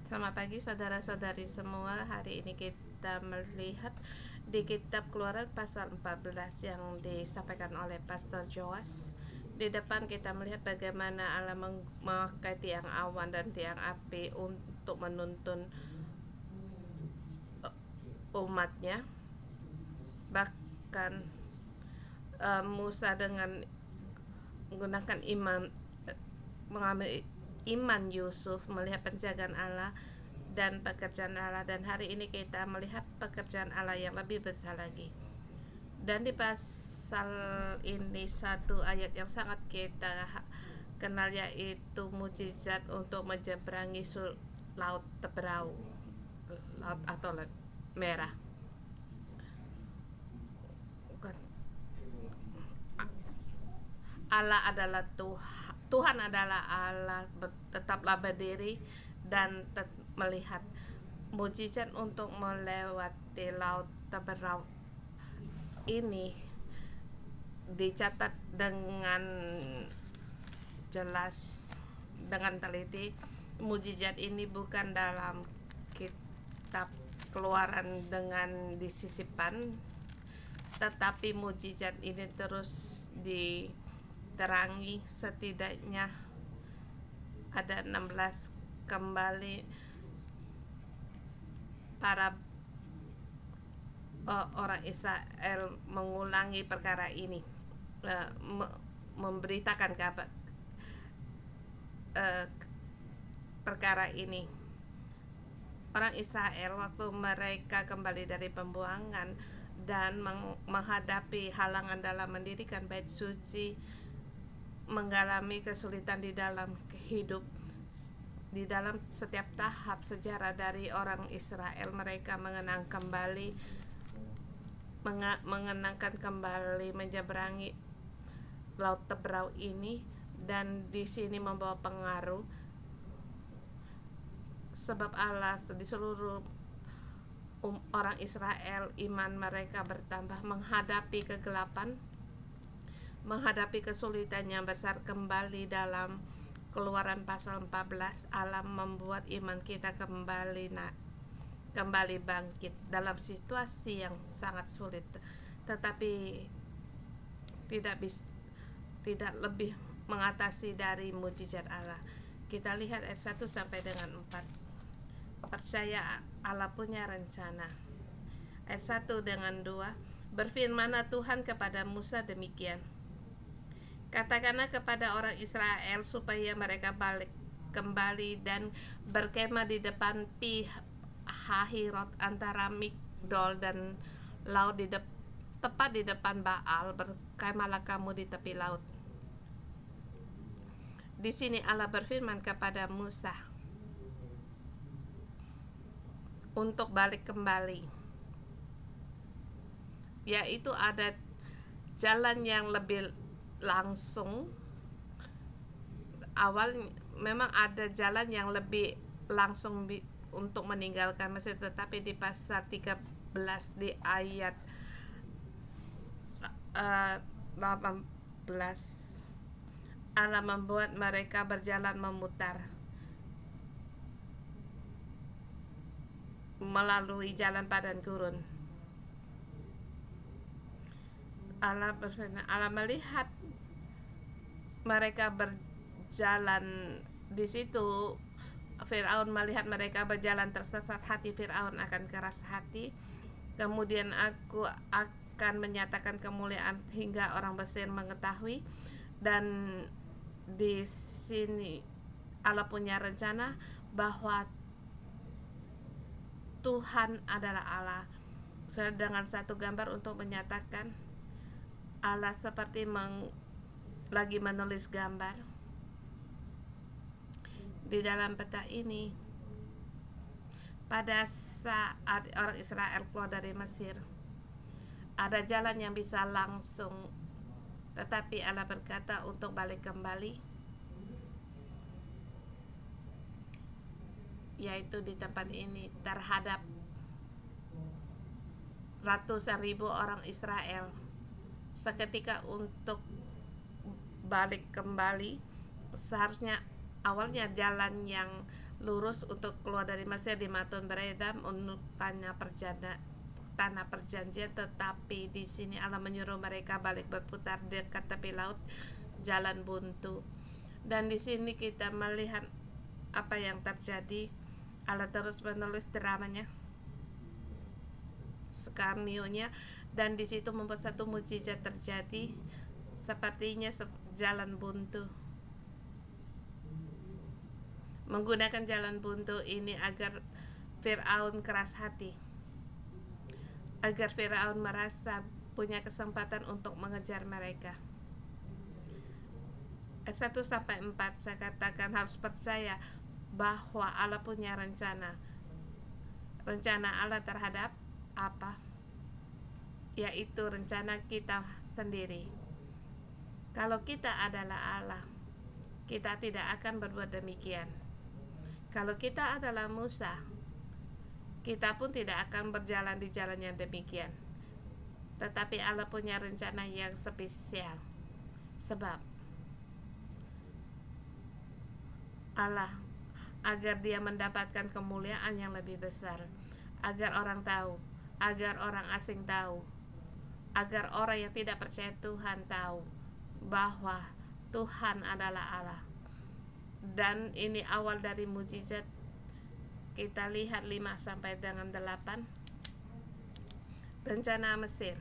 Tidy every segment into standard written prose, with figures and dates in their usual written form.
Selamat pagi saudara-saudari semua. Hari ini kita melihat di kitab Keluaran pasal 14 yang disampaikan oleh Pastor Joas. Di depan kita melihat bagaimana Allah memakai tiang awan dan tiang api untuk menuntun umatnya. Bahkan Musa dengan menggunakan mengambil iman Yusuf melihat penjagaan Allah dan pekerjaan Allah, dan hari ini kita melihat pekerjaan Allah yang lebih besar lagi. Dan di pasal ini satu ayat yang sangat kita kenal, yaitu mujizat untuk menyeberangi laut Teberau, laut atau laut merah. Allah adalah Tuhan adalah Allah, tetaplah berdiri dan melihat mujizat untuk melewati laut Teberau ini dicatat dengan jelas, dengan teliti. Mujizat ini bukan dalam kitab Keluaran dengan disisipkan, tetapi mujizat ini terus diterangi. Setidaknya ada 16 kembali para orang Israel mengulangi perkara ini, memberitakan kabar perkara ini. Orang Israel waktu mereka kembali dari pembuangan dan menghadapi halangan dalam mendirikan bait suci, mengalami kesulitan di dalam hidup. Di dalam setiap tahap sejarah dari orang Israel, mereka mengenangkan kembali menyeberangi laut Teberau ini, dan di sini membawa pengaruh, sebab Allah di seluruh orang Israel iman mereka bertambah menghadapi kegelapan, menghadapi kesulitan yang besar. Kembali dalam Keluaran pasal 14, Allah membuat iman kita kembali bangkit dalam situasi yang sangat sulit, tetapi tidak lebih mengatasi dari mujizat Allah. Kita lihat ayat 1 sampai dengan 4. Percaya Allah punya rencana. Ayat 1 dengan 2. Berfirmanlah Tuhan kepada Musa demikian, katakanlah kepada orang Israel supaya mereka balik kembali dan berkemah di depan Pi Hahirot antara Migdol dan laut, tepat di depan Baal. Berkemahlah kamu di tepi laut. Di sini Allah berfirman kepada Musa untuk balik kembali, yaitu ada jalan yang lebih langsung. Awal memang ada jalan yang lebih langsung untuk meninggalkan Mesir, tetapi di pasal 13 di ayat 18 Allah membuat mereka berjalan memutar melalui jalan padang gurun. Allah melihat mereka berjalan di situ. Firaun melihat mereka berjalan tersesat, hati Firaun akan keras hati. Kemudian aku akan menyatakan kemuliaan hingga orang Mesir mengetahui. Dan di sini Allah punya rencana bahwa Tuhan adalah Allah, dengan satu gambar untuk menyatakan Allah seperti lagi menulis gambar di dalam peta ini. Pada saat orang Israel keluar dari Mesir, ada jalan yang bisa langsung, tetapi Allah berkata untuk balik kembali, yaitu di tempat ini terhadap ratusan ribu orang Israel. Seketika untuk balik kembali, seharusnya awalnya jalan yang lurus untuk keluar dari Mesir di Matun Beredam untuk tanah perjanjian, tetapi di sini Allah menyuruh mereka balik berputar dekat tepi laut, jalan buntu. Dan di sini kita melihat apa yang terjadi. Allah terus menulis dramanya, skenario-nya, dan di situ membuat satu mukjizat terjadi, sepertinya jalan buntu. Menggunakan jalan buntu ini agar Firaun keras hati, agar Firaun merasa punya kesempatan untuk mengejar mereka. 1-4 saya katakan harus percaya bahwa Allah punya rencana. Rencana Allah terhadap apa? Yaitu rencana kita sendiri. Kalau kita adalah Allah, kita tidak akan berbuat demikian. Kalau kita adalah Musa, kita pun tidak akan berjalan di jalan yang demikian. Tetapi Allah punya rencana yang spesial. Sebab Allah agar dia mendapatkan kemuliaan yang lebih besar, agar orang tahu, agar orang asing tahu, agar orang yang tidak percaya Tuhan tahu bahwa Tuhan adalah Allah. Dan ini awal dari mukjizat. Kita lihat 5-8. Rencana Mesir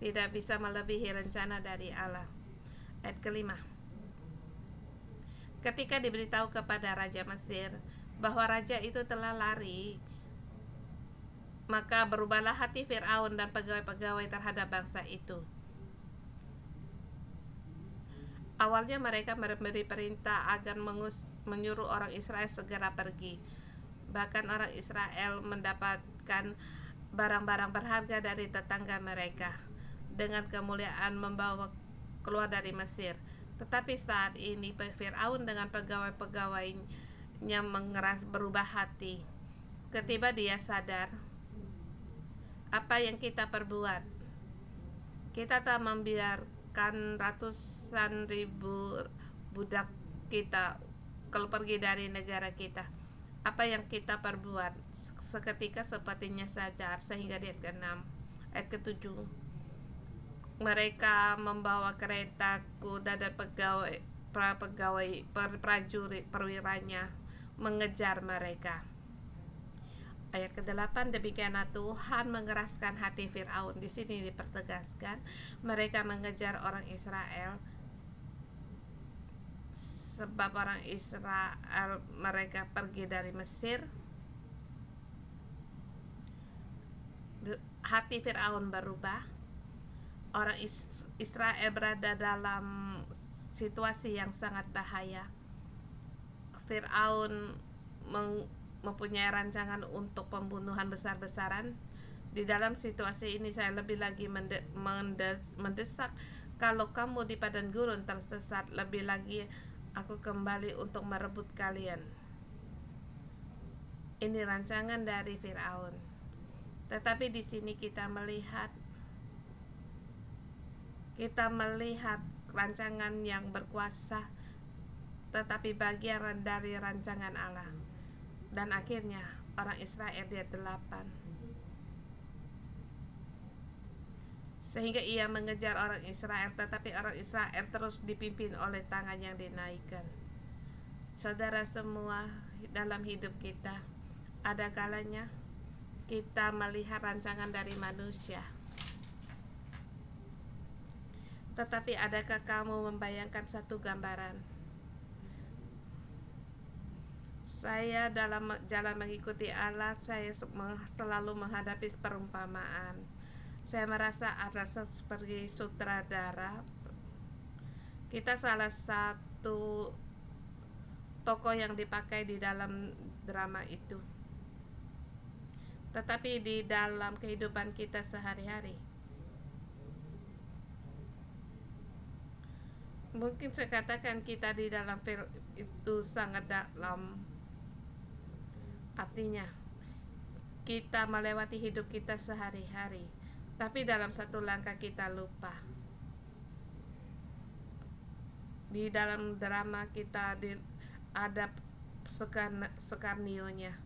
tidak bisa melebihi rencana dari Allah. Ayat ke-5. Ketika diberitahu kepada Raja Mesir bahwa raja itu telah lari, maka berubahlah hati Firaun dan pegawai-pegawai terhadap bangsa itu. Awalnya mereka memberi perintah agar menyuruh orang Israel segera pergi. Bahkan orang Israel mendapatkan barang-barang berharga dari tetangga mereka dengan kemuliaan membawa keluar dari Mesir. Tetapi saat ini Firaun dengan pegawai-pegawainya berubah hati. Ketika dia sadar apa yang kita perbuat, kita telah membiarkan ratusan ribu budak kita kalau pergi dari negara kita. Apa yang kita perbuat? Seketika sepertinya sadar, sehingga di ayat ke-6, ayat ke-7, mereka membawa kereta, kuda, dan prajurit perwiranya mengejar mereka. Ayat ke-8, demikianlah Tuhan mengeraskan hati Firaun. Di sini dipertegaskan mereka mengejar orang Israel, sebab orang Israel mereka pergi dari Mesir. Hati Firaun berubah. Orang Israel berada dalam situasi yang sangat bahaya. Firaun mempunyai rancangan untuk pembunuhan besar-besaran. Di dalam situasi ini saya lebih lagi mendesak, kalau kamu di padang gurun tersesat, lebih lagi aku kembali untuk merebut kalian. Ini rancangan dari Firaun. Tetapi di sini kita melihat rancangan yang berkuasa, tetapi bagian dari rancangan Allah. Dan akhirnya orang Israel di ayat 8, sehingga ia mengejar orang Israel, tetapi orang Israel terus dipimpin oleh tangan yang dinaikkan. Saudara semua, dalam hidup kita ada kalanya kita melihat rancangan dari manusia. Tetapi adakah kamu membayangkan satu gambaran? Saya dalam jalan mengikuti Allah, saya selalu menghadapi perumpamaan. Saya merasa ada seperti sutradara. Kita salah satu tokoh yang dipakai di dalam drama itu. Tetapi di dalam kehidupan kita sehari-hari, mungkin saya katakan kita di dalam film itu sangat dalam. Artinya kita melewati hidup kita sehari-hari, tapi dalam satu langkah kita lupa. Di dalam drama kita ada skenario-nya.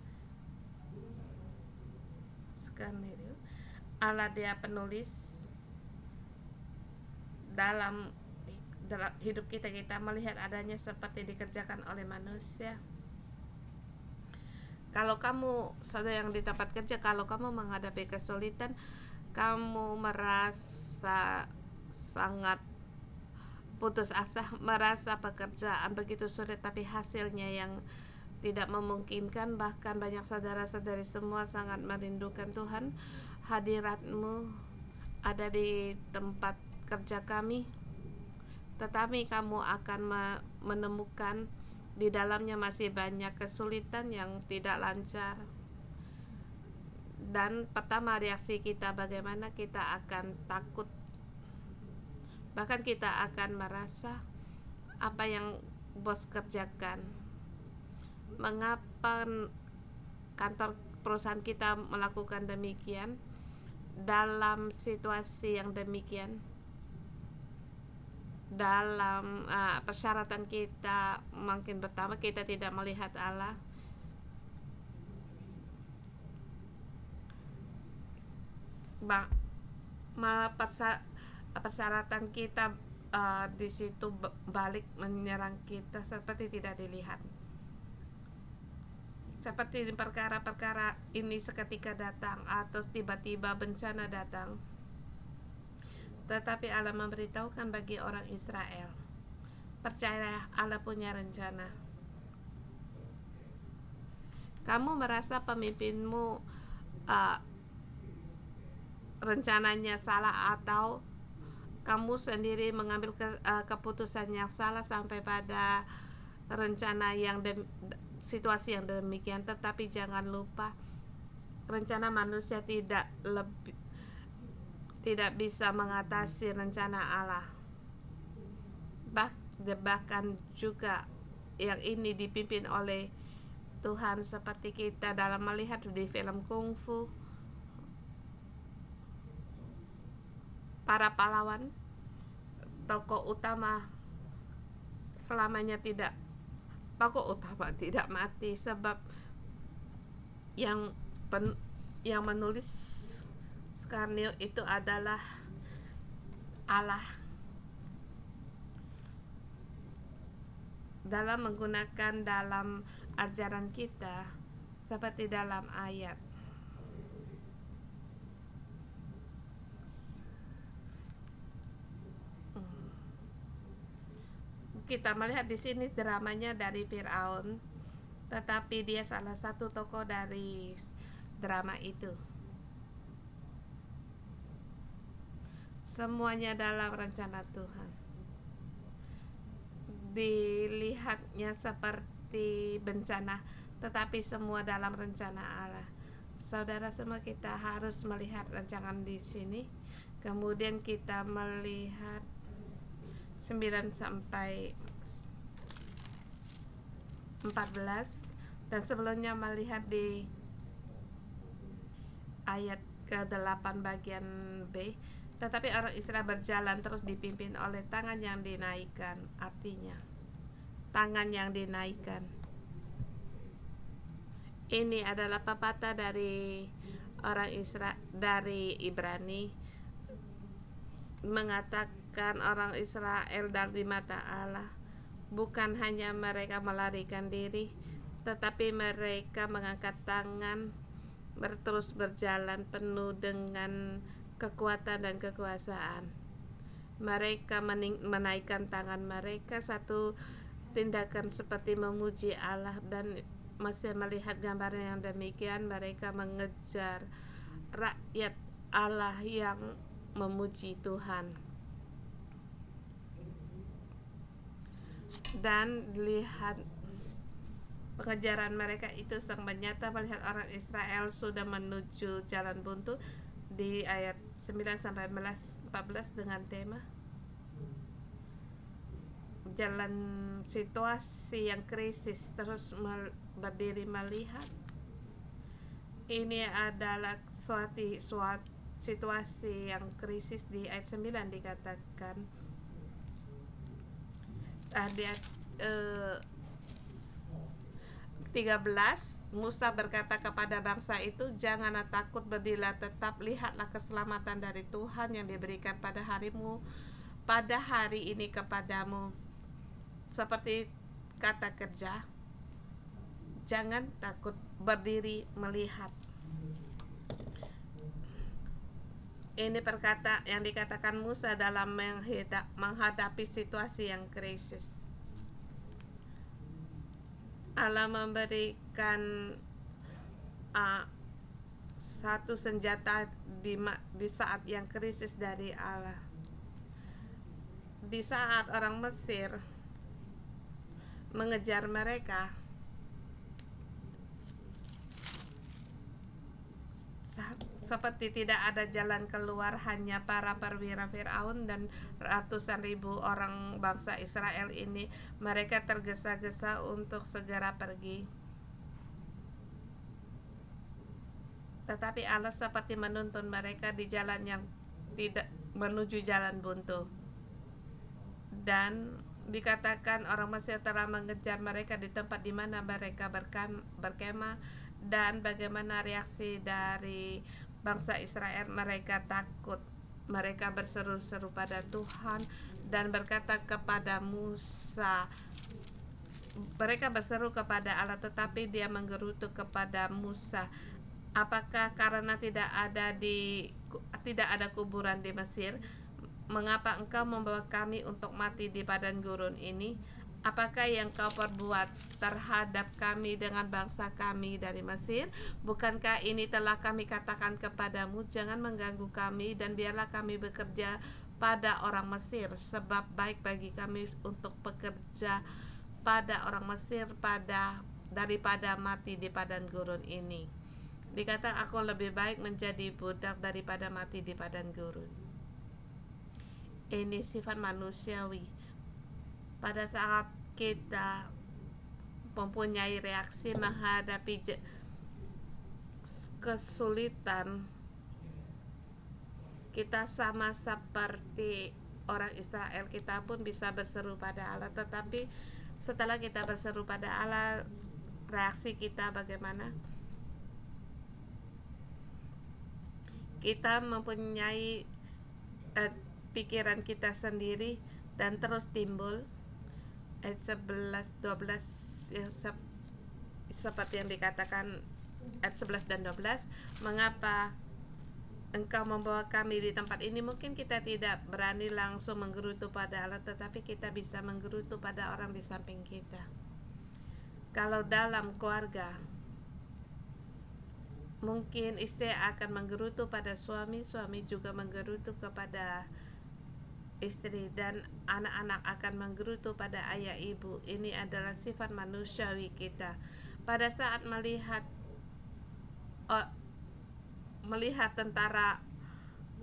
Skenario Allah dia penulis dalam hidup kita melihat adanya seperti dikerjakan oleh manusia. Kalau kamu saudara yang di tempat kerja, kalau kamu menghadapi kesulitan, kamu merasa sangat putus asa, merasa pekerjaan begitu sulit tapi hasilnya yang tidak memungkinkan, bahkan banyak saudara-saudari semua sangat merindukan Tuhan, hadiratmu ada di tempat kerja kami, tetapi kamu akan menemukan di dalamnya masih banyak kesulitan yang tidak lancar. Dan pertama reaksi kita bagaimana? Kita akan takut. Bahkan kita akan merasa apa yang bos kerjakan, mengapa kantor perusahaan kita melakukan demikian dalam situasi yang demikian. Dalam persyaratan kita, mungkin pertama kita tidak melihat Allah. Malah persyaratan kita di situ balik menyerang kita seperti tidak dilihat. Seperti perkara-perkara ini seketika datang atau tiba-tiba bencana datang. Tetapi Allah memberitahukan bagi orang Israel, percayalah, Allah punya rencana. Kamu merasa pemimpinmu rencananya salah, atau kamu sendiri mengambil keputusan yang salah sampai pada rencana yang situasi yang demikian. Tetapi jangan lupa, rencana manusia tidak bisa mengatasi rencana Allah. Bahkan juga yang ini dipimpin oleh Tuhan, seperti kita dalam melihat di film kungfu, para pahlawan, tokoh utama selamanya tidak mati, sebab yang menulis skenario itu adalah Allah. Dalam menggunakan dalam ajaran kita seperti dalam ayat kita melihat di sini dramanya dari Firaun, tetapi dia salah satu tokoh dari drama itu. Semuanya dalam rencana Tuhan. Dilihatnya seperti bencana, tetapi semua dalam rencana Allah. Saudara semua, kita harus melihat rancangan di sini. Kemudian kita melihat 9 sampai 14, dan sebelumnya melihat di ayat ke-8 bagian B. Tetapi orang Israel berjalan terus dipimpin oleh tangan yang dinaikkan. Artinya tangan yang dinaikkan ini adalah pepatah dari orang Israel, dari Ibrani, mengatakan orang Israel dari mata Allah bukan hanya mereka melarikan diri, tetapi mereka mengangkat tangan, terus berjalan penuh dengan kekuatan dan kekuasaan. Mereka menaikkan tangan mereka, satu tindakan seperti memuji Allah, dan masih melihat gambaran yang demikian. Mereka mengejar rakyat Allah yang memuji Tuhan. Dan lihat pengejaran mereka itu sangat nyata. Melihat orang Israel sudah menuju jalan buntu di ayat 9 sampai 14 dengan tema jalan situasi yang krisis, terus berdiri melihat. Ini adalah suatu situasi yang krisis. Di ayat 9 dikatakan 13, Musa berkata kepada bangsa itu, janganlah takut, berdirilah tetap, lihatlah keselamatan dari Tuhan yang diberikan pada harimu, pada hari ini kepadamu. Seperti kata kerja, jangan takut, berdiri melihat. Ini perkata yang dikatakan Musa dalam menghadapi situasi yang krisis. Allah memberikan satu senjata di saat yang krisis dari Allah. Di saat orang Mesir mengejar mereka, seperti tidak ada jalan keluar, hanya para perwira Firaun dan ratusan ribu orang bangsa Israel ini, mereka tergesa-gesa untuk segera pergi. Tetapi Allah seperti menuntun mereka di jalan yang tidak menuju jalan buntu. Dan dikatakan orang Mesir telah mengejar mereka di tempat di mana mereka berkemah. Dan bagaimana reaksi dari bangsa Israel? Mereka takut, mereka berseru-seru pada Tuhan dan berkata kepada Musa. Mereka berseru kepada Allah, tetapi dia menggerutu kepada Musa. Apakah karena tidak ada kuburan di Mesir? Mengapa engkau membawa kami untuk mati di padang gurun ini? Apakah yang kau perbuat terhadap kami dengan bangsa kami dari Mesir? Bukankah ini telah kami katakan kepadamu, jangan mengganggu kami dan biarlah kami bekerja pada orang Mesir, sebab baik bagi kami untuk bekerja pada orang Mesir daripada mati di padang gurun ini. Dikata, aku lebih baik menjadi budak daripada mati di padang gurun. Ini sifat manusiawi. Pada saat kita mempunyai reaksi menghadapi kesulitan, kita sama seperti orang Israel, kita pun bisa berseru pada Allah. Tetapi setelah kita berseru pada Allah, reaksi kita bagaimana? Kita mempunyai pikiran kita sendiri dan terus timbul. Ayat 11-12 ya, seperti yang dikatakan ayat 11 dan 12, mengapa engkau membawa kami di tempat ini? Mungkin kita tidak berani langsung menggerutu pada Allah, tetapi kita bisa menggerutu pada orang di samping kita. Kalau dalam keluarga, mungkin istri akan menggerutu pada suami, suami juga menggerutu kepada istri, dan anak-anak akan menggerutu pada ayah ibu. Ini adalah sifat manusiawi kita. Pada saat melihat tentara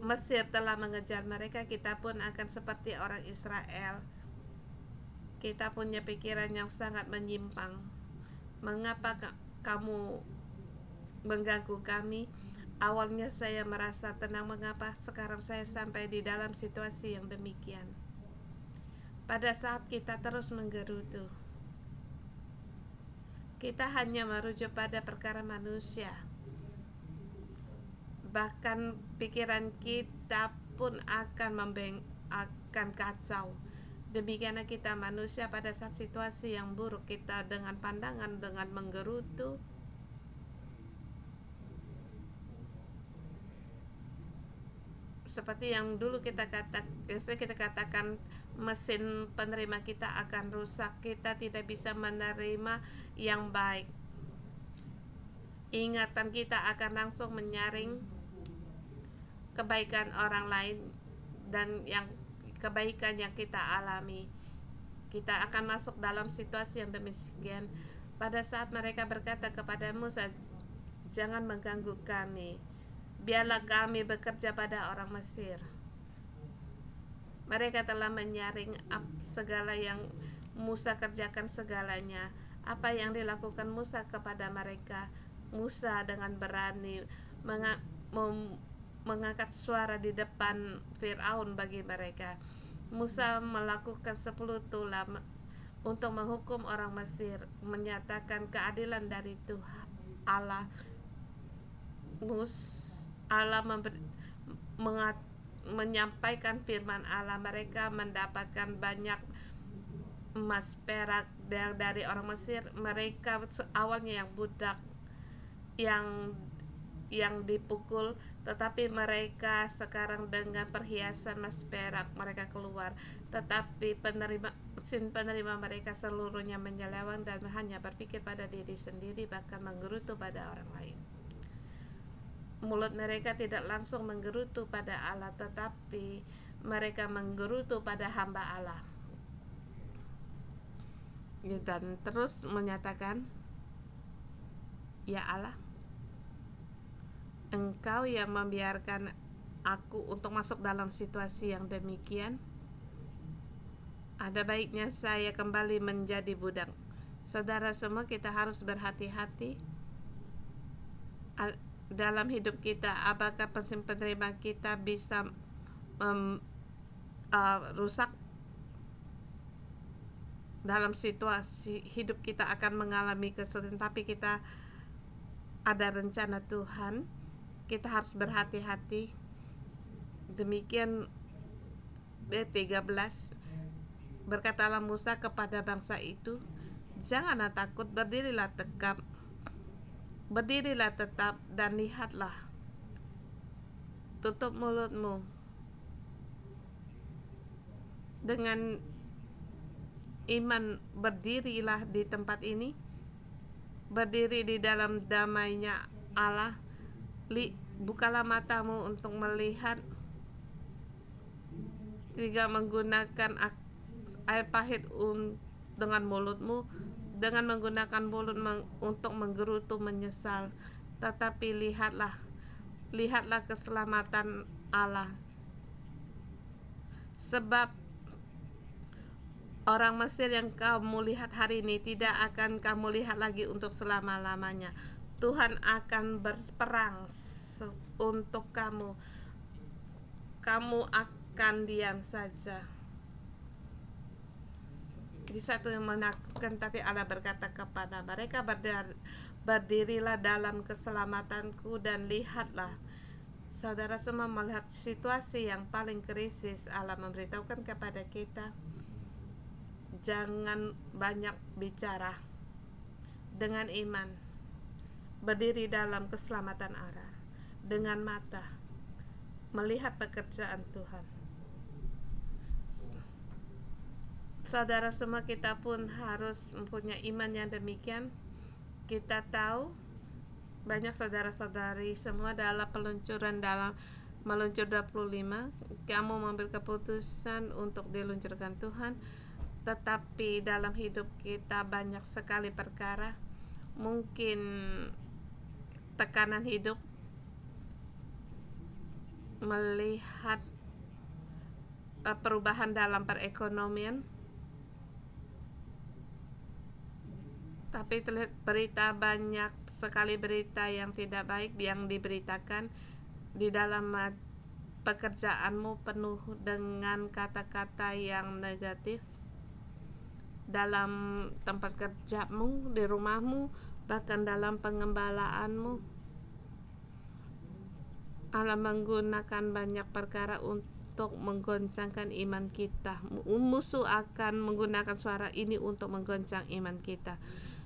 Mesir telah mengejar mereka, kita pun akan seperti orang Israel. Kita punya pikiran yang sangat menyimpang. Mengapa kamu mengganggu kami? Awalnya saya merasa tenang, mengapa sekarang saya sampai di dalam situasi yang demikian? Pada saat kita terus menggerutu, kita hanya merujuk pada perkara manusia. Bahkan pikiran kita pun akan kacau. Demikianlah kita manusia pada saat situasi yang buruk, kita dengan pandangan, dengan menggerutu. Seperti yang dulu kita katakan, mesin penerima kita akan rusak. Kita tidak bisa menerima yang baik. Ingatan kita akan langsung menyaring kebaikan orang lain dan kebaikan yang kita alami. Kita akan masuk dalam situasi yang demikian. Pada saat mereka berkata kepada Musa, jangan mengganggu kami, biarlah kami bekerja pada orang Mesir. Mereka telah menyaring segala yang Musa kerjakan, segalanya. Apa yang dilakukan Musa kepada mereka? Musa dengan berani mengangkat suara di depan Firaun bagi mereka. Musa melakukan 10 tulah, untuk menghukum orang Mesir, menyatakan keadilan dari Tuhan Allah. Allah menyampaikan firman Allah. Mereka mendapatkan banyak emas, perak dari orang Mesir. Mereka awalnya yang budak, yang dipukul, tetapi mereka sekarang dengan perhiasan emas perak mereka keluar. Tetapi penerima mereka seluruhnya menyeleweng dan hanya berpikir pada diri sendiri, bahkan menggerutu pada orang lain. Mulut mereka tidak langsung menggerutu pada Allah, tetapi mereka menggerutu pada hamba Allah. Dan terus menyatakan, ya Allah, Engkau yang membiarkan aku untuk masuk dalam situasi yang demikian. Ada baiknya saya kembali menjadi budak. Saudara semua, kita harus berhati-hati dalam hidup kita. Apakah penerima kita bisa rusak dalam situasi hidup kita akan mengalami kesulitan, tapi kita ada rencana Tuhan. Kita harus berhati-hati. Demikian 13, berkatalah Musa kepada bangsa itu, janganlah takut, berdirilah tetap dan lihatlah. Tutup mulutmu. Dengan iman berdirilah di tempat ini, berdiri di dalam damainya Allah. Bukalah matamu untuk melihat, tidak menggunakan air pahit dengan mulutmu, dengan menggunakan mulut untuk menggerutu menyesal, tetapi lihatlah keselamatan Allah. Sebab orang Mesir yang kamu lihat hari ini tidak akan kamu lihat lagi untuk selama-lamanya. Tuhan akan berperang untuk kamu. Kamu akan diam saja. Di satu yang menakutkan, tapi Allah berkata kepada mereka, berdirilah dalam keselamatanku dan lihatlah. Saudara semua melihat situasi yang paling krisis, Allah memberitahukan kepada kita, jangan banyak bicara, dengan iman berdiri dalam keselamatan Allah, dengan mata melihat pekerjaan Tuhan. Saudara semua, kita pun harus mempunyai iman yang demikian. Kita tahu banyak saudara-saudari semua dalam peluncuran, dalam meluncur 25, kamu mengambil keputusan untuk diluncurkan Tuhan, tetapi dalam hidup kita banyak sekali perkara, mungkin tekanan hidup, melihat perubahan dalam perekonomian, tapi terlihat berita, banyak sekali berita yang tidak baik yang diberitakan. Di dalam pekerjaanmu penuh dengan kata-kata yang negatif, dalam tempat kerjamu, di rumahmu, bahkan dalam pengembalaanmu. Allah menggunakan banyak perkara untuk menggoncangkan iman kita. Musuh akan menggunakan suara ini untuk menggoncang iman kita.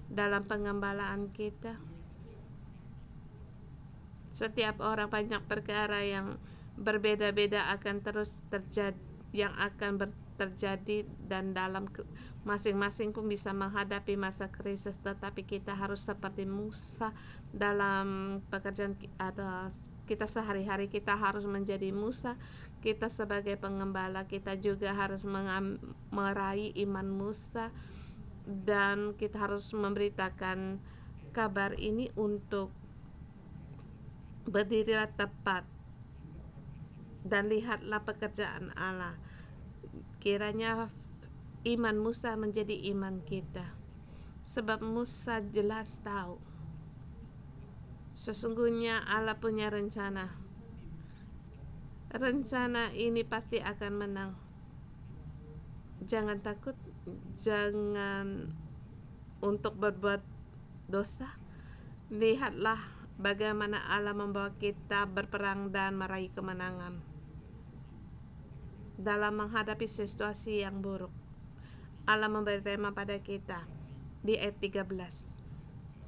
Dalam pengembalaan kita, setiap orang, banyak perkara yang berbeda-beda akan terus terjadi, yang akan terjadi, dan dalam masing-masing pun bisa menghadapi masa krisis. Tetapi kita harus seperti Musa dalam pekerjaan kita sehari-hari. Kita harus menjadi Musa. Kita sebagai pengembala, kita juga harus meraih iman Musa, dan kita harus memberitakan kabar ini untuk berdirilah tepat dan lihatlah pekerjaan Allah. Kiranya iman Musa menjadi iman kita, sebab Musa jelas tahu sesungguhnya Allah punya rencana. Rencana ini pasti akan menang. Jangan takut, jangan untuk berbuat dosa. Lihatlah bagaimana Allah membawa kita berperang dan meraih kemenangan dalam menghadapi situasi yang buruk. Allah memberi tema pada kita di ayat 13.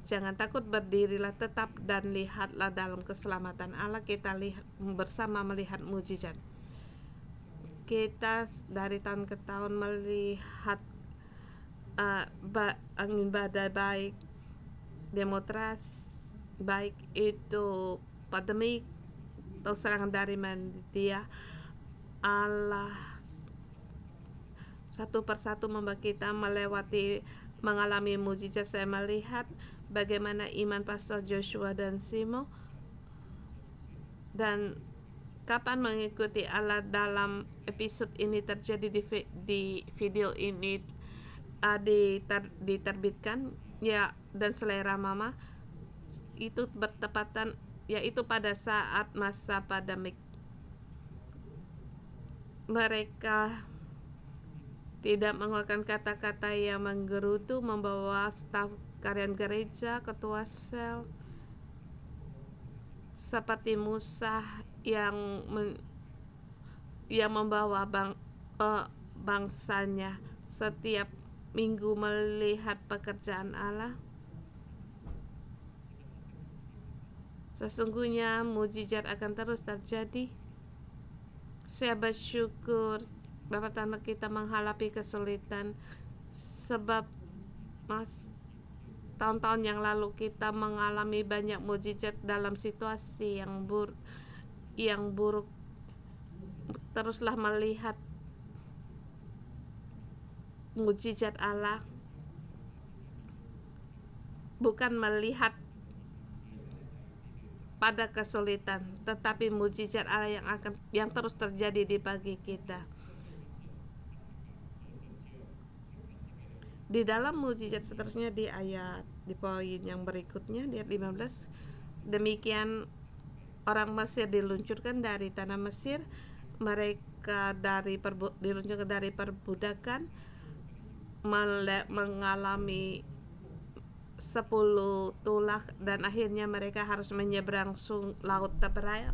Jangan takut, berdirilah tetap dan lihatlah dalam keselamatan Allah. Kita bersama melihat mujizat. Kita dari tahun ke tahun melihat angin badai baik, demonstrasi baik itu pandemi atau serangan dari media. Allah satu persatu membawa kita mengalami mujizat. Saya melihat bagaimana iman Pastor Joshua dan Simo, dan kapan mengikuti Allah dalam episode ini terjadi di video ini diterbitkan ya, dan selera mama itu bertepatan yaitu pada saat masa pandemik. Mereka tidak mengeluarkan kata-kata yang menggerutu, membawa staf karyan gereja, ketua sel seperti Musa yang membawa bangsanya setiap minggu melihat pekerjaan Allah. Sesungguhnya mujizat akan terus terjadi. Saya bersyukur Bapak Tanah kita menghadapi kesulitan, sebab tahun-tahun yang lalu kita mengalami banyak mujizat dalam situasi yang buruk. Teruslah melihat mujizat Allah, bukan melihat pada kesulitan, tetapi mujizat Allah yang terus terjadi di bagi kita. Di dalam mujizat seterusnya di poin yang berikutnya di ayat 15, demikian orang Mesir diluncurkan dari tanah Mesir, mereka diluncurkan dari perbudakan, mengalami 10 tulah, dan akhirnya mereka harus menyeberang laut Teberaya.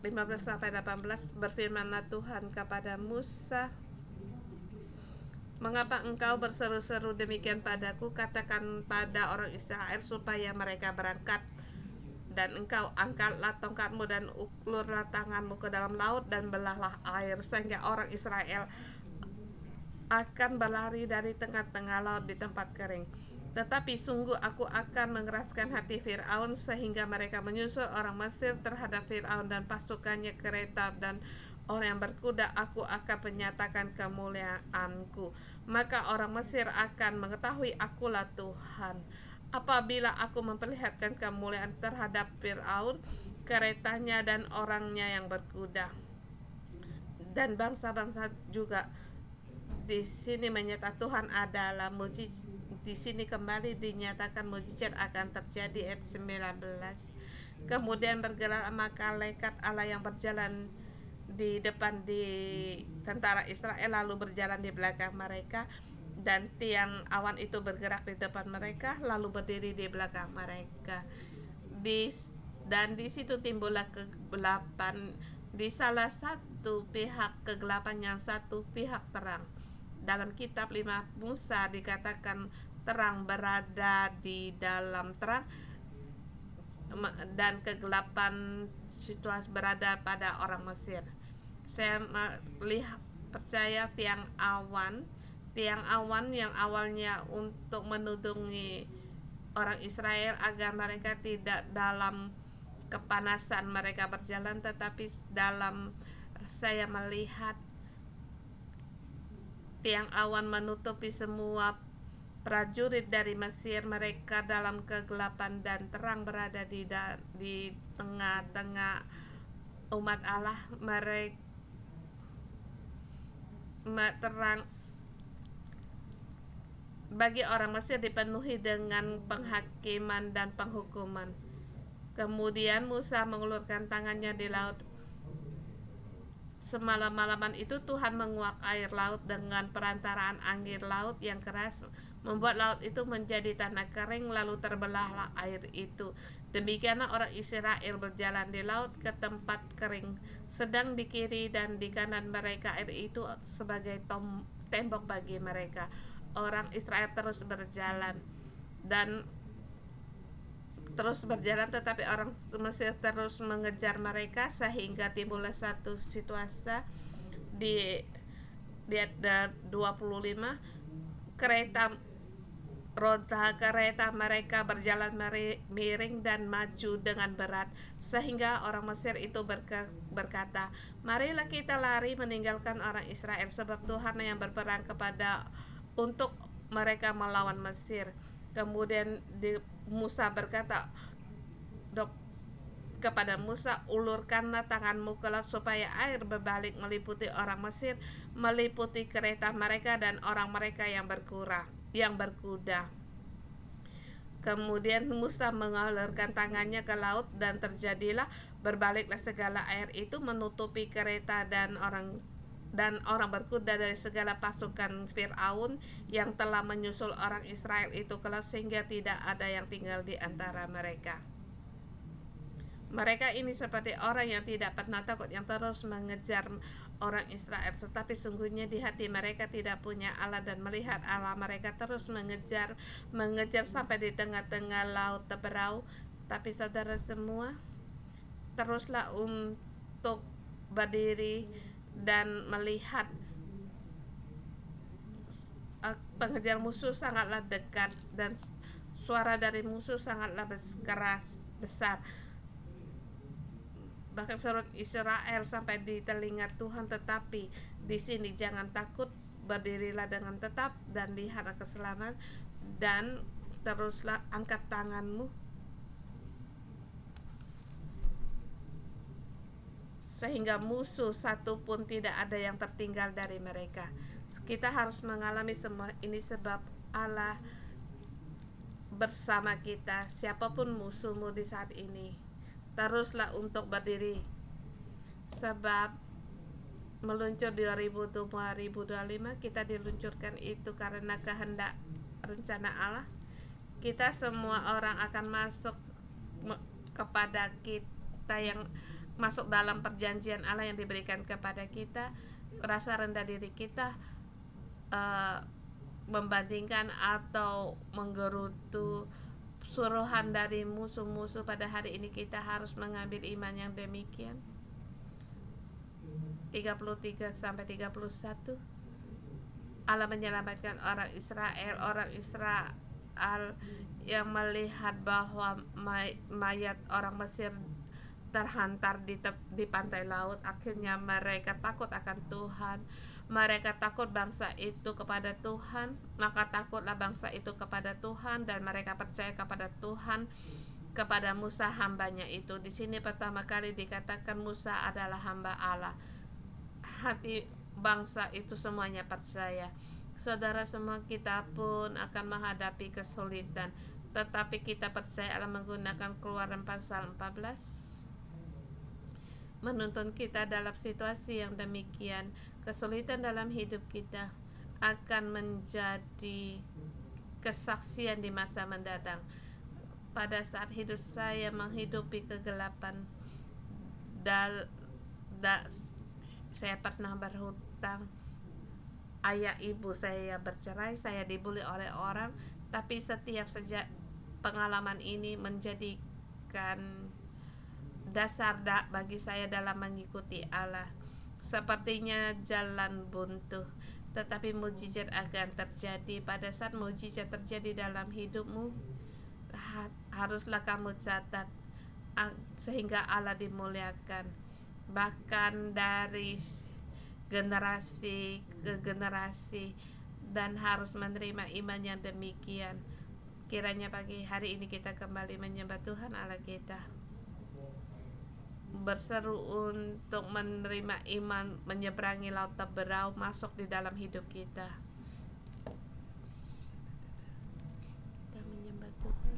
15-18, berfirmanlah Tuhan kepada Musa, mengapa engkau berseru-seru demikian padaku? Katakan pada orang Israel supaya mereka berangkat, dan engkau angkatlah tongkatmu dan ulurlah tanganmu ke dalam laut dan belahlah air, sehingga orang Israel akan berlari dari tengah-tengah laut di tempat kering. Tetapi sungguh aku akan mengeraskan hati Fir'aun sehingga mereka menyusul orang Mesir terhadap Fir'aun dan pasukannya, kereta dan orang yang berkuda. Aku akan menyatakan kemuliaanku, maka orang Mesir akan mengetahui akulah Tuhan apabila aku memperlihatkan kemuliaan terhadap Fir'aun, keretanya dan orangnya yang berkuda. Dan bangsa-bangsa juga di sini menyatakan Tuhan adalah mujizat. Di sini kembali dinyatakan mujizat akan terjadi. Ayat 19, kemudian bergerak malaikat Allah yang berjalan di depan di tentara Israel, lalu berjalan di belakang mereka, dan tiang awan itu bergerak di depan mereka lalu berdiri di belakang mereka. Dan di situ timbullah kegelapan di salah satu pihak kegelapan, yang satu pihak terang. Dalam kitab 5 Musa dikatakan terang berada di dalam terang, dan kegelapan situasi berada pada orang Mesir. Saya percaya tiang awan yang awalnya untuk menudungi orang Israel agar mereka tidak dalam kepanasan mereka berjalan, tetapi saya melihat tiang awan menutupi semua prajurit dari Mesir. Mereka dalam kegelapan, dan terang berada di tengah-tengah umat Allah. Mereka terang bagi orang Mesir dipenuhi dengan penghakiman dan penghukuman. Kemudian Musa mengulurkan tangannya di laut, semalam-malaman itu Tuhan menguak air laut dengan perantaraan angin laut yang keras, membuat laut itu menjadi tanah kering, lalu terbelahlah air itu. Demikianlah orang Israel berjalan di laut ke tempat kering, sedang di kiri dan di kanan mereka air itu sebagai tembok bagi mereka. Orang Israel terus berjalan tetapi orang Mesir terus mengejar mereka, sehingga timbullah satu situasi di 25, roda kereta mereka berjalan miring dan maju dengan berat, sehingga orang Mesir itu berkata, marilah kita lari meninggalkan orang Israel, sebab Tuhan yang berperang untuk mereka melawan Mesir. Kemudian Musa berkata kepada Musa, ulurkanlah tanganmu ke laut supaya air berbalik meliputi orang Mesir, meliputi kereta mereka dan orang mereka yang berkuda. Kemudian Musa mengulurkan tangannya ke laut, dan terjadilah berbaliklah segala air itu menutupi kereta dan orang berkuda dari segala pasukan Fir'aun yang telah menyusul orang Israel itu ke laut, sehingga tidak ada yang tinggal di antara mereka. Mereka ini seperti orang yang tidak pernah takut, yang terus mengejar orang Israel, tetapi sungguhnya di hati mereka tidak punya Allah, dan melihat Allah mereka terus mengejar sampai di tengah-tengah laut terberau. Tapi saudara semua, teruslah untuk berdiri dan melihat pengejar musuh sangatlah dekat, dan suara dari musuh sangatlah besar. Bahkan seru Israel sampai di telinga Tuhan. Tetapi di sini jangan takut, berdirilah dengan tetap dan lihatlah keselamatan, dan teruslah angkat tanganmu sehingga musuh satu pun tidak ada yang tertinggal dari mereka. Kita harus mengalami semua ini sebab Allah bersama kita. Siapapun musuhmu di saat ini, teruslah untuk berdiri, sebab meluncur 2025 kita diluncurkan itu karena kehendak rencana Allah. Kita semua orang akan masuk kepada kita, yang masuk dalam perjanjian Allah yang diberikan kepada kita. Rasa rendah diri kita membandingkan atau menggerutu suruhan dari musuh-musuh pada hari ini, kita harus mengambil iman yang demikian. 33 sampai 31. Allah menyelamatkan orang Israel yang melihat bahwa mayat orang Mesir terhantar di pantai laut. Akhirnya mereka takut akan Tuhan. Mereka takut bangsa itu kepada Tuhan, maka takutlah bangsa itu kepada Tuhan, dan mereka percaya kepada Tuhan, kepada Musa hambanya itu. Di sini pertama kali dikatakan Musa adalah hamba Allah. Hati bangsa itu semuanya percaya. Saudara semua, kita pun akan menghadapi kesulitan, tetapi kita percaya Allah menggunakan Keluaran pasal 14 menuntun kita dalam situasi yang demikian. Kesulitan dalam hidup kita akan menjadi kesaksian di masa mendatang. Pada saat hidup saya menghidupi kegelapan, saya pernah berhutang, ayah ibu saya bercerai, saya dibully oleh orang, tapi setiap pengalaman ini menjadikan dasar bagi saya dalam mengikuti Allah. Sepertinya jalan buntu, tetapi mujizat akan terjadi. Pada saat mujizat terjadi dalam hidupmu, haruslah kamu catat, sehingga Allah dimuliakan bahkan dari generasi ke generasi, dan harus menerima iman yang demikian. Kiranya pagi hari ini kita kembali menyembah Tuhan Allah kita, berseru untuk menerima iman, menyeberangi laut terberau, masuk di dalam hidup kita. Kita menyembah Tuhan.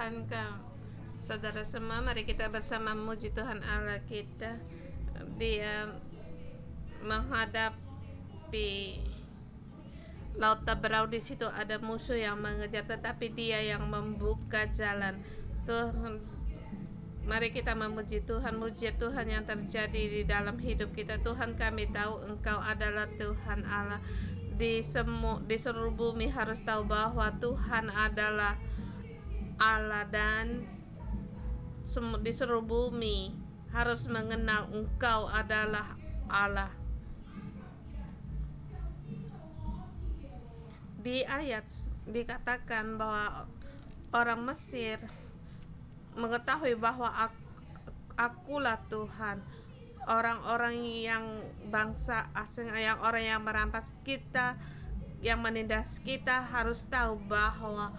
Tuhan kau. Saudara semua, mari kita bersama memuji Tuhan Allah kita. Dia menghadapi laut Taberau, di situ ada musuh yang mengejar, tetapi Dia yang membuka jalan. Tuhan, Mari kita memuji Tuhan, mujizat Tuhan yang terjadi di dalam hidup kita. Tuhan, kami tahu Engkau adalah Tuhan Allah. Di seluruh bumi harus tahu bahwa Tuhan adalah Allah, dan di seluruh bumi harus mengenal Engkau adalah Allah. Di ayat dikatakan bahwa orang Mesir mengetahui bahwa akulah Tuhan. Orang-orang yang bangsa asing, yang orang yang merampas kita, yang menindas kita, harus tahu bahwa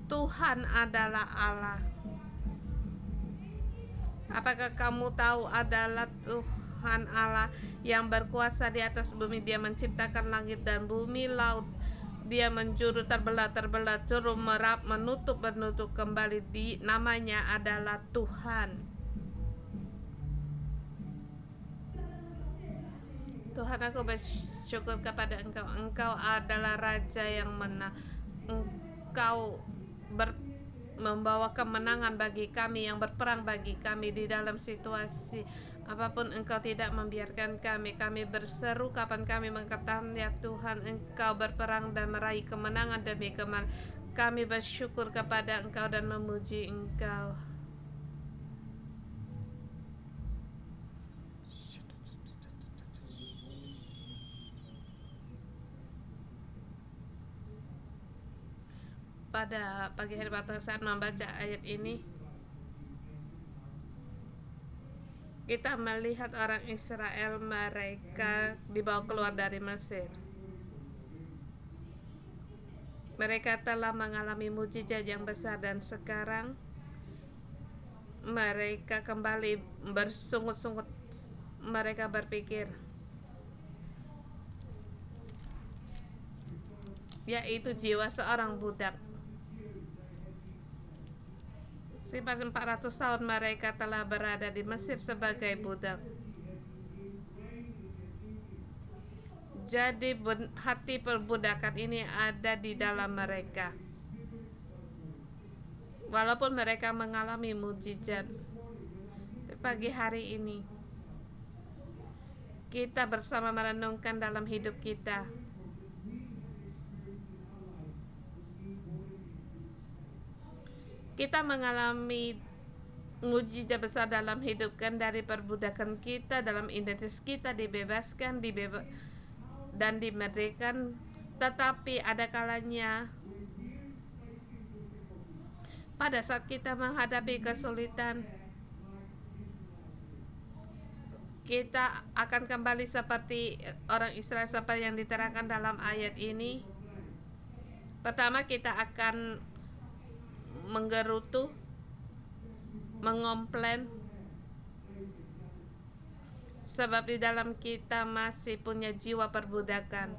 Tuhan adalah Allah. Apakah kamu tahu adalah Tuhan Allah yang berkuasa di atas bumi? Dia menciptakan langit dan bumi, laut. Dia menjuru terbelah, juru menutup kembali. Namanya adalah Tuhan. Tuhan, aku bersyukur kepada Engkau. Engkau adalah Raja yang menang. Engkau membawa kemenangan bagi kami, yang berperang bagi kami di dalam situasi apapun. Engkau tidak membiarkan kami berseru kapan kami mengatakan, ya Tuhan, Engkau berperang dan meraih kemenangan demi kemenangan. Kami bersyukur kepada Engkau dan memuji Engkau. Pada pagi hari pada saat membaca ayat ini, kita melihat orang Israel, mereka dibawa keluar dari Mesir. Mereka telah mengalami mujizat yang besar, dan sekarang mereka kembali bersungut-sungut. Mereka berpikir, yaitu jiwa seorang budak. Sifat 400 tahun mereka telah berada di Mesir sebagai budak. Jadi hati perbudakan ini ada di dalam mereka. Walaupun mereka mengalami mujizat, pagi hari ini kita bersama merenungkan dalam hidup kita. Kita mengalami mujizat besar dalam hidup, kan, dari perbudakan kita, dalam identitas kita dibebaskan, dan dimerdekakan. Tetapi ada kalanya pada saat kita menghadapi kesulitan, kita akan kembali seperti orang Israel, seperti yang diterangkan dalam ayat ini. Pertama, kita akan menggerutu, mengomplain, sebab di dalam kita masih punya jiwa perbudakan.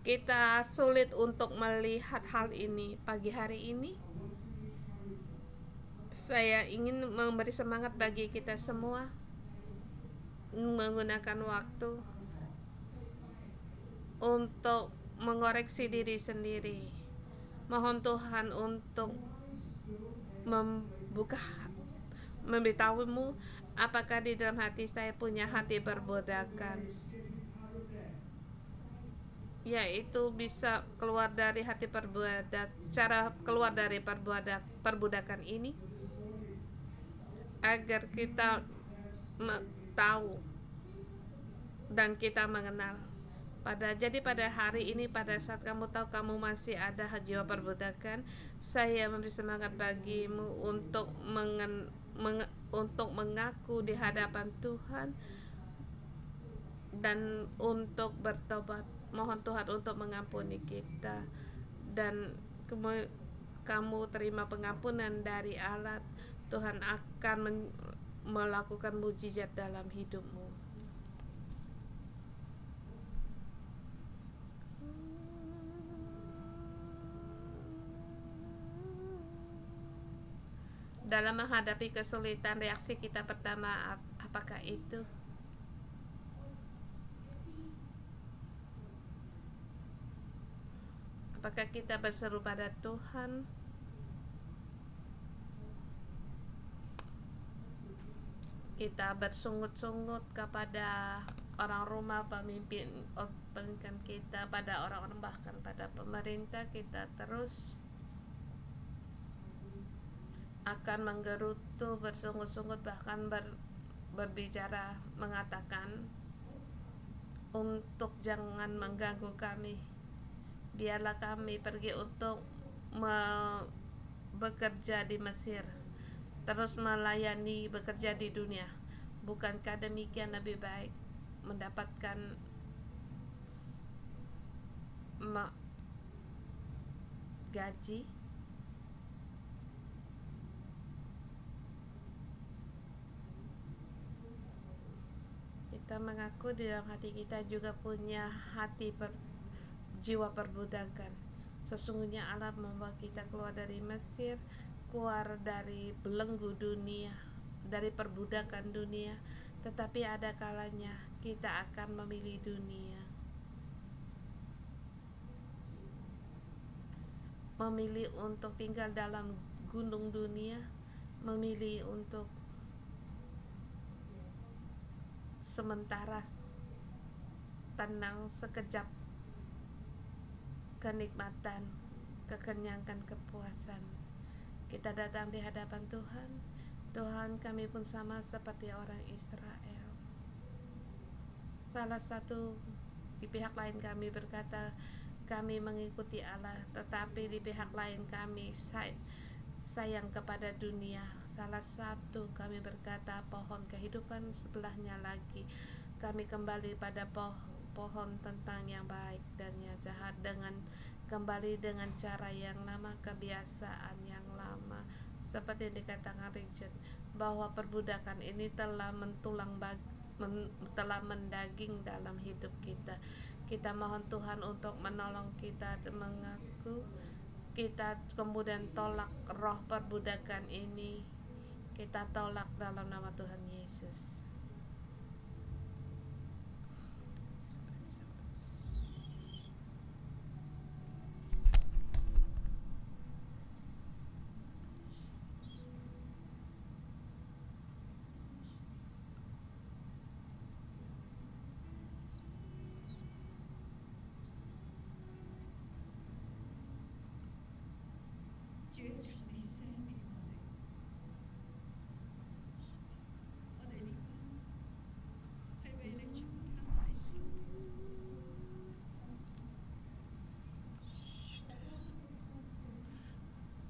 Kita sulit untuk melihat hal ini. Pagi hari ini saya ingin memberi semangat bagi kita semua, menggunakan waktu untuk mengoreksi diri sendiri. Mohon Tuhan untuk memberitahumu apakah di dalam hati saya punya hati perbudakan, yaitu bisa keluar dari hati cara keluar dari perbudakan ini, agar kita tahu dan kita mengenal. Jadi pada hari ini, pada saat kamu tahu kamu masih ada jiwa perbudakan, saya memberi semangat bagimu untuk mengaku di hadapan Tuhan dan untuk bertobat. Mohon Tuhan untuk mengampuni kita, dan kamu terima pengampunan dari Allah. Tuhan akan melakukan mujizat dalam hidupmu. Dalam menghadapi kesulitan, reaksi kita pertama apakah itu? Apakah kita berseru pada Tuhan Kita bersungut-sungut kepada orang rumah, pemimpin kita, pada orang-orang, bahkan pada pemerintah. Kita terus akan menggerutu, bersungut-sungut, bahkan berbicara, mengatakan untuk jangan mengganggu kami. Biarlah kami pergi untuk bekerja di Mesir, terus melayani, bekerja di dunia. Bukankah demikian lebih baik mendapatkan gaji? Kita mengaku di dalam hati kita juga punya jiwa perbudakan. Sesungguhnya Allah membawa kita keluar dari Mesir, keluar dari belenggu dunia, dari perbudakan dunia. Tetapi ada kalanya kita akan memilih dunia, memilih untuk tinggal dalam gunung dunia, memilih untuk sementara tenang, sekejap, kenikmatan, kekenyangan, kepuasan. Kita datang di hadapan Tuhan. Tuhan, kami pun sama seperti orang Israel. Salah satu di pihak lain kami berkata kami mengikuti Allah, tetapi di pihak lain kami sayang kepada dunia. Salah satu kami berkata pohon kehidupan, sebelahnya lagi kami kembali pada pohon tentang yang baik dan yang jahat, dengan kembali dengan cara yang lama, kebiasaan yang lama. Seperti yang dikatakan Richard, bahwa perbudakan ini telah telah mendaging dalam hidup kita. Kita mohon Tuhan untuk menolong kita, mengaku kita kemudian tolak roh perbudakan ini. Kita tolak dalam nama Tuhan Yesus.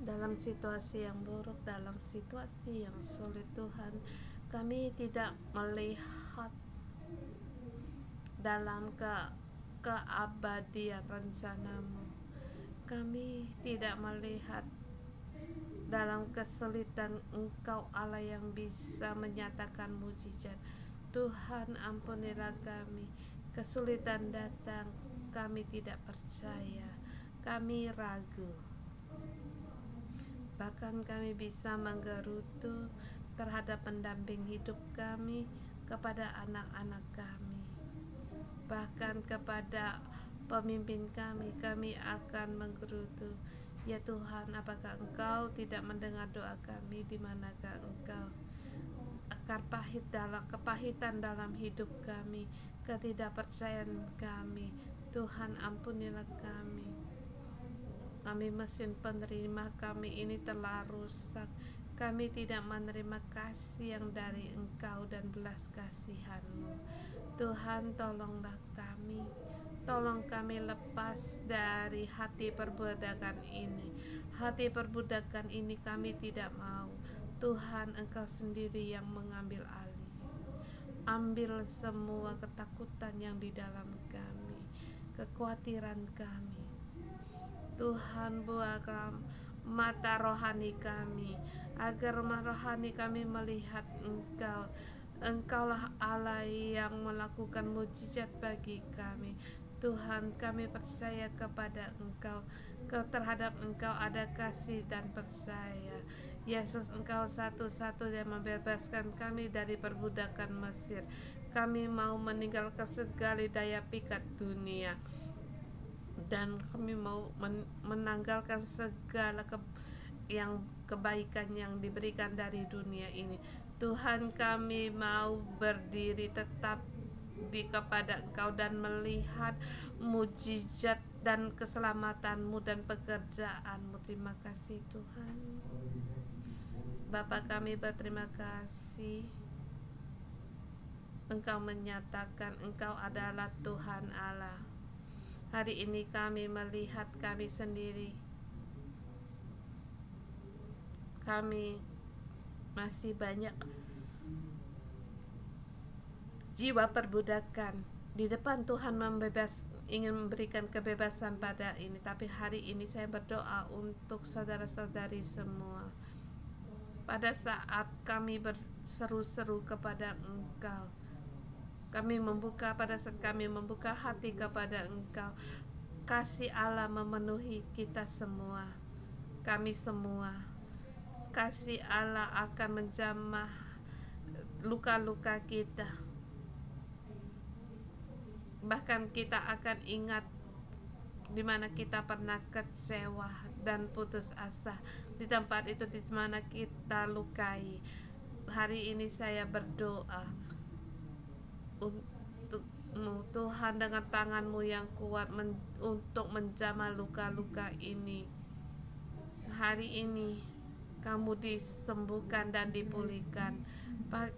Dalam situasi yang buruk, dalam situasi yang sulit, Tuhan, kami tidak melihat dalam keabadian rencana-Mu. Kami tidak melihat dalam kesulitan Engkau Allah yang bisa menyatakan mujizat. Tuhan, ampunilah kami. Kesulitan datang, kami tidak percaya, kami ragu. Bahkan kami bisa menggerutu terhadap pendamping hidup kami, kepada anak-anak kami, bahkan kepada pemimpin kami akan menggerutu. Ya Tuhan, apakah Engkau tidak mendengar doa kami? Di manakah Engkau? Akar pahit kepahitan dalam hidup kami, ketidakpercayaan kami, Tuhan, ampunilah kami. Kami mesin penerima kami ini telah rusak. Kami tidak menerima kasih yang dari Engkau dan belas kasihan-Mu. Tuhan, tolonglah kami. Tolong kami lepas dari hati perbudakan ini. Hati perbudakan ini kami tidak mau. Tuhan, Engkau sendiri yang mengambil alih. Ambil semua ketakutan yang di dalam kami, kekhawatiran kami. Tuhan, buka mata rohani kami, agar rohani kami melihat Engkau. Engkaulah Allah yang melakukan mujizat bagi kami. Tuhan, kami percaya kepada Engkau. Terhadap Engkau ada kasih dan percaya. Yesus, Engkau satu-satu yang membebaskan kami dari perbudakan Mesir. Kami mau meninggalkan segala daya pikat dunia, dan kami mau menanggalkan segala kebaikan yang diberikan dari dunia ini. Tuhan, kami mau berdiri tetap di kepada Engkau dan melihat mujizat dan keselamatanmu dan pekerjaanmu. Terima kasih Tuhan. Bapa, kami berterima kasih. Engkau menyatakan Engkau adalah Tuhan Allah. Hari ini kami melihat kami sendiri. Kami masih banyak jiwa perbudakan. Di depan Tuhan ingin memberikan kebebasan pada ini. Tapi hari ini saya berdoa untuk saudara-saudari semua. Pada saat kami berseru-seru kepada Engkau, pada saat kami membuka hati kepada Engkau, kasih Allah memenuhi kita semua, kami semua. Kasih Allah akan menjamah luka-luka kita. Bahkan kita akan ingat di mana kita pernah kecewa dan putus asa. Di tempat itu di mana kita lukai. Hari ini saya berdoa untukmu Tuhan, dengan tangan-Mu yang kuat untuk menjamah luka-luka ini. Hari ini kamu disembuhkan dan dipulihkan.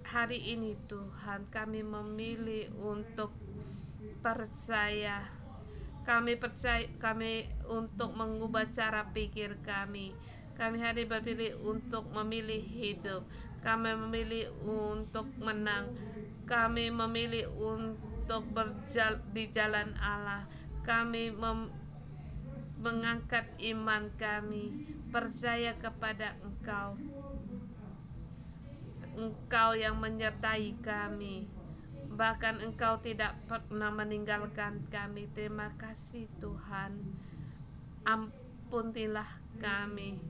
Hari ini Tuhan, kami memilih untuk percaya. Kami untuk mengubah cara pikir kami. Kami hari berpilih untuk memilih hidup. Kami memilih untuk menang. Kami memilih untuk di jalan Allah. Kami mengangkat iman kami, percaya kepada Engkau. Engkau yang menyertai kami, bahkan Engkau tidak pernah meninggalkan kami. Terima kasih Tuhan. Ampunilah kami.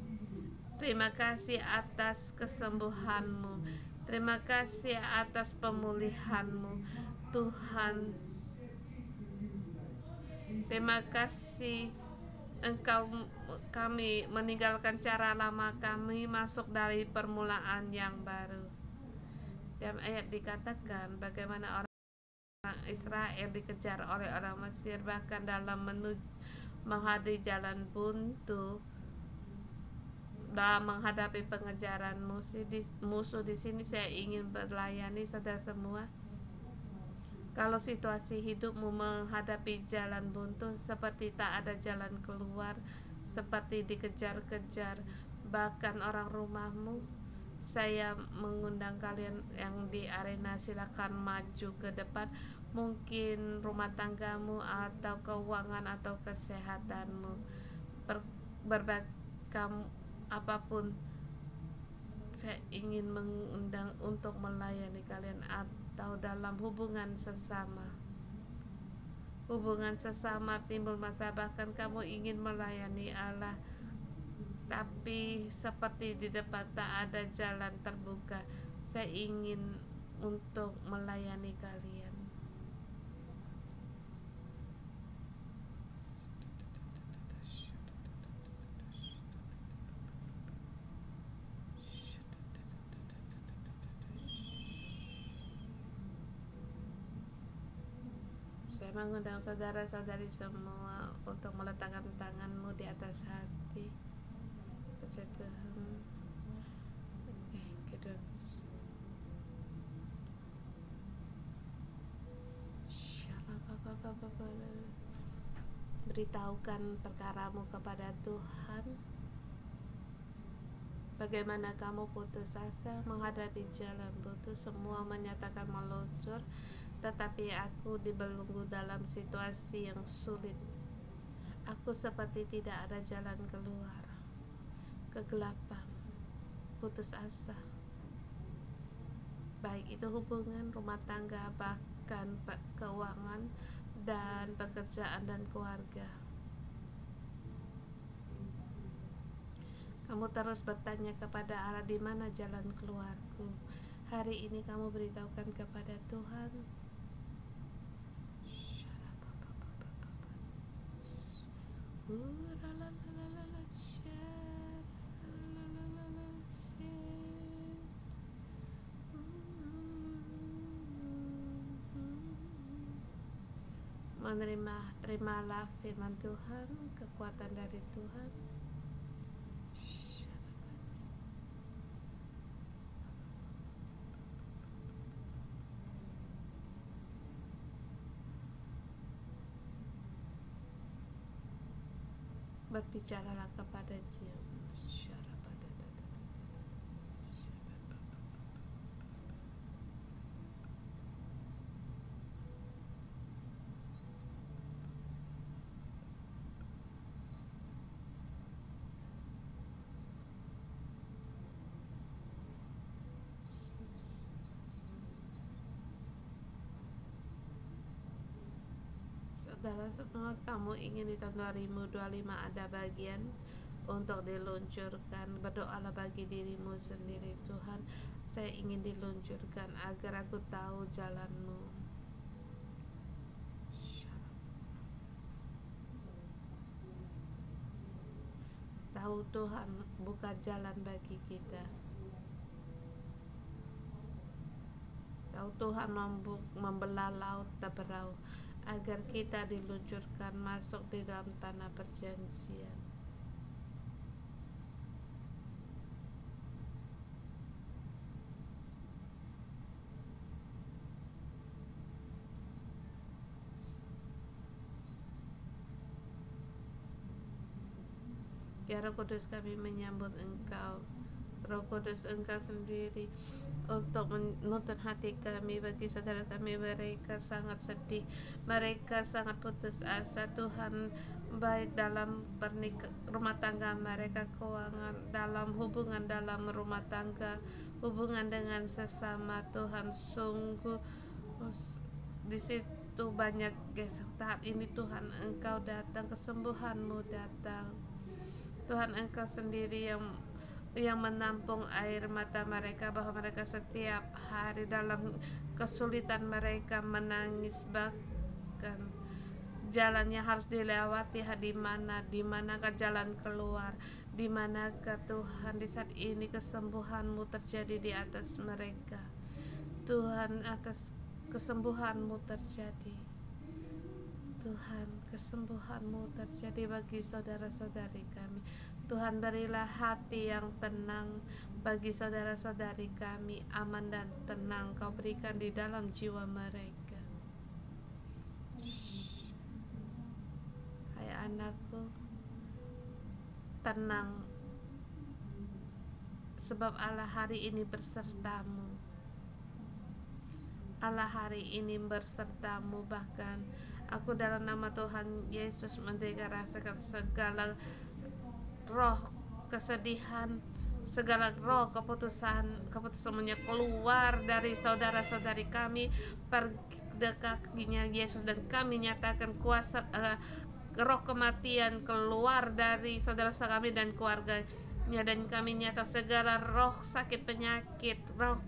Terima kasih atas kesembuhan-Mu. Terima kasih atas pemulihan-Mu Tuhan. Terima kasih kami meninggalkan cara lama kami, masuk dari permulaan yang baru. Dalam ayat dikatakan bagaimana orang Israel dikejar oleh orang Mesir, bahkan dalam menghadapi jalan buntu, dalam menghadapi pengejaran musuh. Di sini saya ingin melayani saudara semua. Kalau situasi hidupmu menghadapi jalan buntu, seperti tak ada jalan keluar, seperti dikejar-kejar, bahkan orang rumahmu, saya mengundang kalian yang di arena, silakan maju ke depan. Mungkin rumah tanggamu atau keuangan atau kesehatanmu, apapun, saya ingin mengundang untuk melayani kalian. Atau dalam hubungan sesama timbul masalah, bahkan kamu ingin melayani Allah, tapi seperti di depan tak ada jalan terbuka. Saya ingin untuk melayani kalian. Saya mengundang saudara-saudari semua untuk meletakkan tanganmu di atas hati. Percaya Tuhan. Beritahukan perkaramu kepada Tuhan. Bagaimana kamu putus asa menghadapi jalan buntu, semua menyatakan meluncur, tetapi aku dibelenggu dalam situasi yang sulit. Aku seperti tidak ada jalan keluar. Kegelapan, putus asa, baik itu hubungan, rumah tangga, bahkan keuangan dan pekerjaan dan keluarga. Kamu terus bertanya kepada Allah, di mana jalan keluarku? Hari ini kamu beritahukan kepada Tuhan. terimalah firman Tuhan, kekuatan dari Tuhan. Berbicaralah kepada dia. Saudara semua, kamu ingin di tahun 2025 ada bagian untuk diluncurkan. Berdoalah bagi dirimu sendiri. Tuhan, saya ingin diluncurkan agar aku tahu jalanmu. Tahu Tuhan buka jalan bagi kita. Tahu Tuhan membelah laut Teberau agar kita diluncurkan masuk di dalam tanah perjanjian. Ya Roh Kudus, kami menyambut Engkau. Roh Kudus, Engkau sendiri untuk menuntun hati kami. Bagi saudara kami, mereka sangat sedih, mereka sangat putus asa Tuhan, baik dalam rumah tangga mereka, keuangan, dalam hubungan dalam rumah tangga, hubungan dengan sesama. Tuhan, sungguh di situ banyak gesek. Saat ini Tuhan, Engkau datang, kesembuhan-Mu datang Tuhan. Engkau sendiri yang menampung air mata mereka, bahwa mereka setiap hari dalam kesulitan mereka menangis, bahkan jalannya harus dilewati. Di manakah jalan keluar, di manakah Tuhan di saat ini kesembuhan-Mu terjadi di atas mereka Tuhan, atas kesembuhan-Mu terjadi Tuhan, kesembuhan-Mu terjadi bagi saudara-saudari kami. Tuhan, berilah hati yang tenang bagi saudara-saudari kami, aman dan tenang Kau berikan di dalam jiwa mereka. Hai anakku, tenang, sebab Allah hari ini bersertamu. Allah hari ini bersertamu. Bahkan aku dalam nama Tuhan Yesus mendeklarasikan segala roh kesedihan, segala roh keputusannya keluar dari saudara-saudari kami, pergi Yesus, dan kami nyatakan kuasa roh kematian keluar dari saudara-saudara kami dan keluarganya, dan kami nyata segala roh sakit penyakit, roh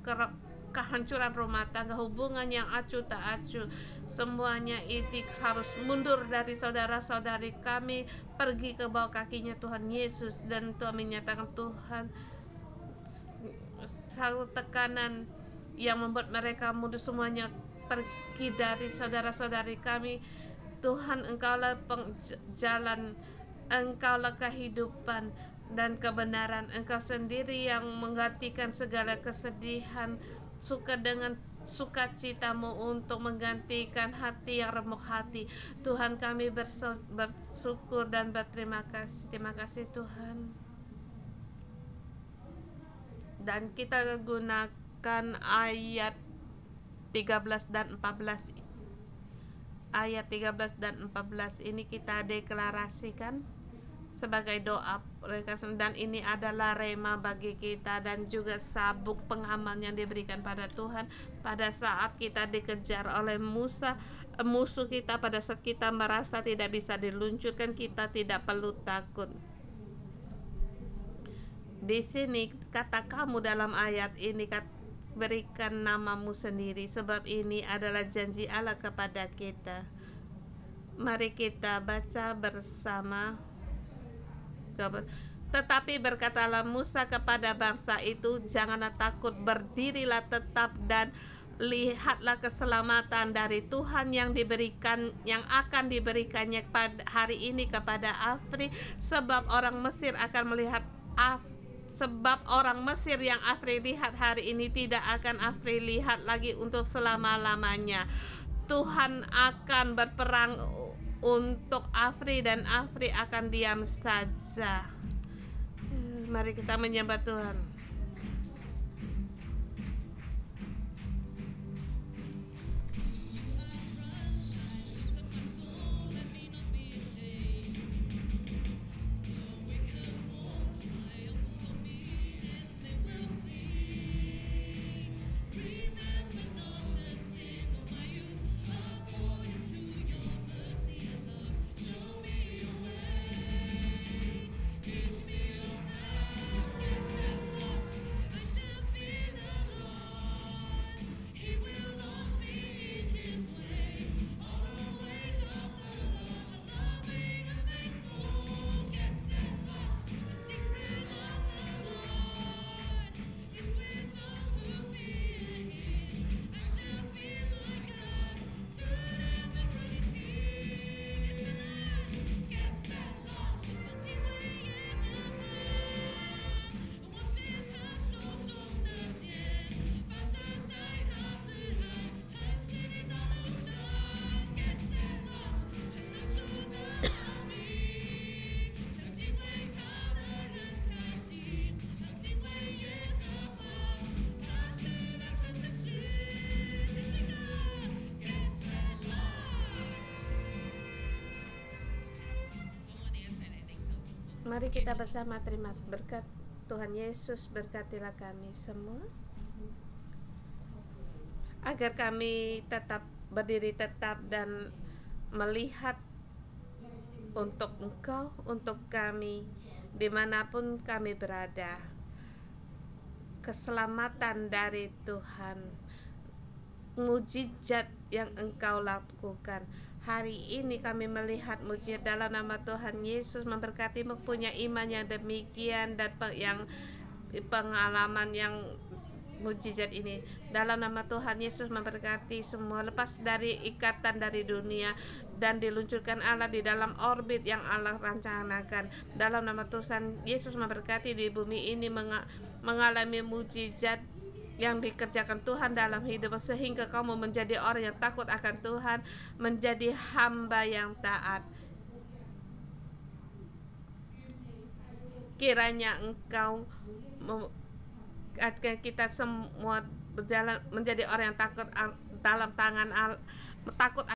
kehancuran rumah tangga, hubungan yang acuh tak acuh, semuanya itu harus mundur dari saudara-saudari kami, pergi ke bawah kakinya Tuhan Yesus. Dan Tuhan menyatakan, Tuhan, satu tekanan yang membuat mereka mundur semuanya pergi dari saudara-saudari kami. Tuhan, Engkaulah jalan, Engkaulah kehidupan dan kebenaran. Engkau sendiri yang menggantikan segala kesedihan dengan sukacitamu untuk menggantikan hati yang remuk hati. Tuhan, kami bersyukur dan berterima kasih. Terima kasih Tuhan. Dan kita gunakan ayat 13 dan 14. Ayat 13 dan 14 ini kita deklarasikan sebagai doa mereka, dan ini adalah rema bagi kita dan juga sabuk pengaman yang diberikan pada Tuhan pada saat kita dikejar oleh musuh kita. Pada saat kita merasa tidak bisa diluncurkan, kita tidak perlu takut. Di sini kata kamu dalam ayat ini, berikan namamu sendiri, sebab ini adalah janji Allah kepada kita. Mari kita baca bersama. Tetapi berkatalah Musa kepada bangsa itu, janganlah takut, berdirilah tetap dan Lihatlah keselamatan dari Tuhan yang diberikan, yang akan diberikannya pada hari ini kepada Afri, sebab orang Mesir akan melihat sebab orang Mesir yang Afri lihat hari ini tidak akan Afri lihat lagi untuk selama-lamanya. Tuhan akan berperang untuk Afri dan Afri akan diam saja. Mari kita menyembah Tuhan. Mari kita bersama terima berkat Tuhan Yesus. Berkatilah kami semua, agar kami tetap berdiri tetap dan melihat untuk Engkau, untuk kami, dimanapun kami berada. Keselamatan dari Tuhan, mujizat yang Engkau lakukan. Hari ini kami melihat mujizat dalam nama Tuhan Yesus. Memberkati mempunyai iman yang demikian dan yang pengalaman yang mujizat ini. Dalam nama Tuhan Yesus memberkati semua, lepas dari ikatan dari dunia dan diluncurkan Allah di dalam orbit yang Allah rencanakan. Dalam nama Tuhan Yesus memberkati di bumi ini mengalami mujizat yang dikerjakan Tuhan dalam hidup, sehingga kamu menjadi orang yang takut akan Tuhan, menjadi hamba yang taat. Kiranya Engkau kita semua berjalan menjadi orang yang takut dalam tangan takut